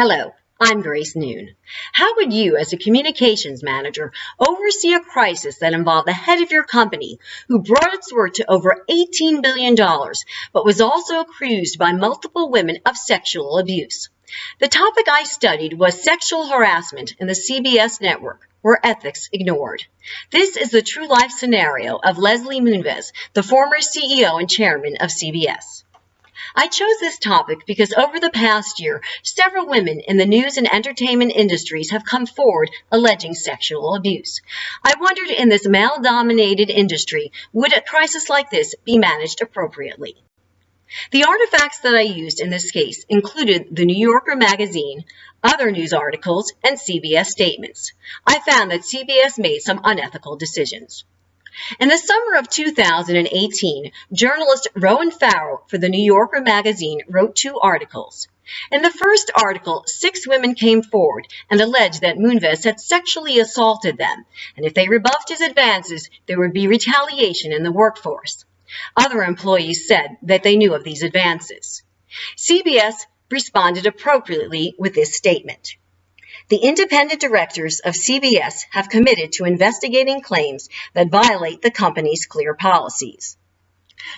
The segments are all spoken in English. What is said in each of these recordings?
Hello, I'm Grace Noone. How would you, as a communications manager, oversee a crisis that involved the head of your company who brought its worth to over $18 billion, but was also accused by multiple women of sexual abuse? The topic I studied was sexual harassment in the CBS network, where ethics ignored. This is the true-life scenario of Leslie Moonves, the former CEO and chairman of CBS. I chose this topic because over the past year, several women in the news and entertainment industries have come forward alleging sexual abuse. I wondered, in this male-dominated industry, would a crisis like this be managed appropriately? The artifacts that I used in this case included the New Yorker magazine, other news articles, and CBS statements. I found that CBS made some unethical decisions. In the summer of 2018, journalist Rowan Farrell for the New Yorker magazine wrote 2 articles. In the first article, 6 women came forward and alleged that Moonves had sexually assaulted them, and if they rebuffed his advances, there would be retaliation in the workforce. Other employees said that they knew of these advances. CBS responded appropriately with this statement. The independent directors of CBS have committed to investigating claims that violate the company's clear policies.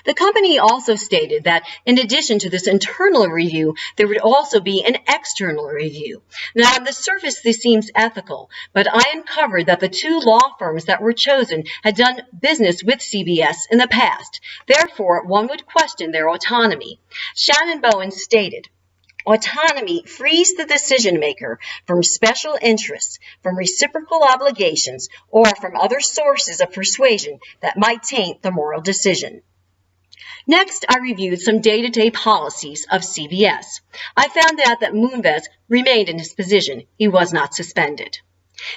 The company also stated that in addition to this internal review, there would also be an external review. Now, on the surface, this seems ethical, but I uncovered that the 2 law firms that were chosen had done business with CBS in the past. Therefore, one would question their autonomy. Shannon Bowen stated, "Autonomy frees the decision maker from special interests, from reciprocal obligations, or from other sources of persuasion that might taint the moral decision." Next, I reviewed some day-to-day policies of CBS. I found out that Moonves remained in his position. He was not suspended.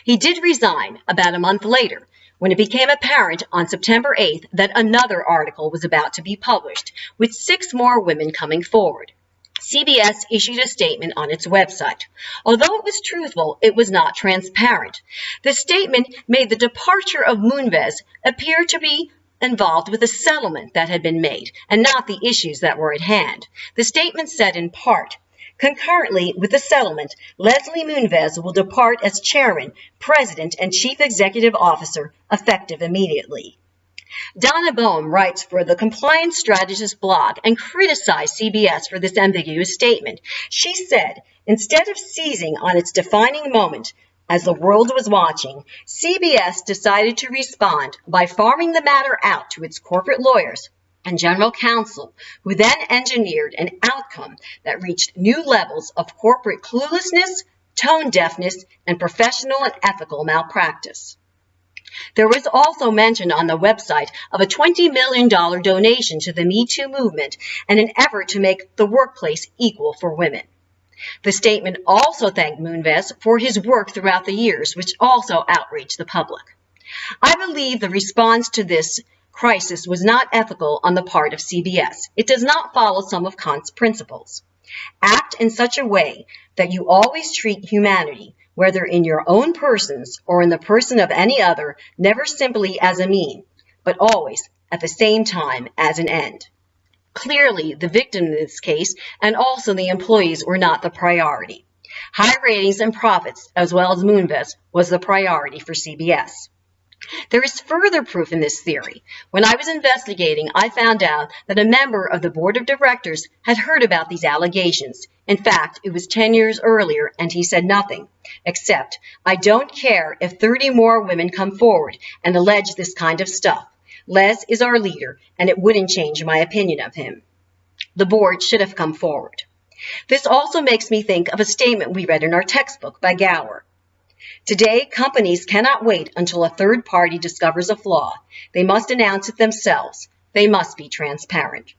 He did resign about a month later, when it became apparent on September 8th that another article was about to be published, with 6 more women coming forward. CBS issued a statement on its website. Although it was truthful, it was not transparent. The statement made the departure of Moonves appear to be involved with a settlement that had been made, and not the issues that were at hand. The statement said in part, "Concurrently with the settlement, Leslie Moonves will depart as chairman, president, and chief executive officer, effective immediately." Donna Boehm writes for the Compliance Strategist blog and criticized CBS for this ambiguous statement. She said, "Instead of seizing on its defining moment, as the world was watching, CBS decided to respond by farming the matter out to its corporate lawyers and general counsel, who then engineered an outcome that reached new levels of corporate cluelessness, tone deafness, and professional and ethical malpractice." There was also mention on the website of a $20 million donation to the Me Too movement and an effort to make the workplace equal for women. The statement also thanked Moonves for his work throughout the years, which also outraged the public. I believe the response to this crisis was not ethical on the part of CBS. It does not follow some of Kant's principles. Act in such a way that you always treat humanity, whether in your own persons or in the person of any other, never simply as a mean, but always at the same time as an end. Clearly, the victim in this case and also the employees were not the priority. High ratings and profits, as well as Moonves, was the priority for CBS. There is further proof in this theory. When I was investigating, I found out that a member of the board of directors had heard about these allegations. In fact, it was 10 years earlier, and he said nothing, except, "I don't care if 30 more women come forward and allege this kind of stuff. Les is our leader, and it wouldn't change my opinion of him. The board should have come forward." This also makes me think of a statement we read in our textbook by Gower. "Today, companies cannot wait until a third party discovers a flaw. They must announce it themselves. They must be transparent."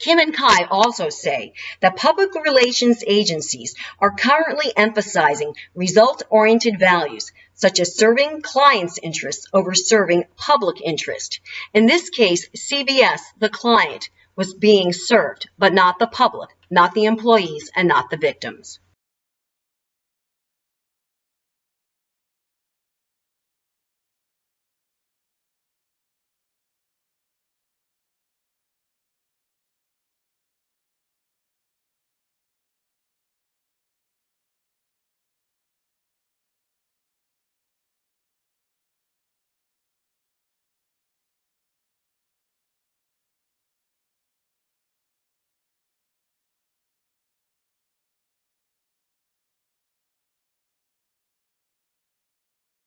Kim and Kai also say that public relations agencies are currently emphasizing result-oriented values, such as serving clients' interests over serving public interest. In this case, CBS, the client, was being served, but not the public, not the employees, and not the victims.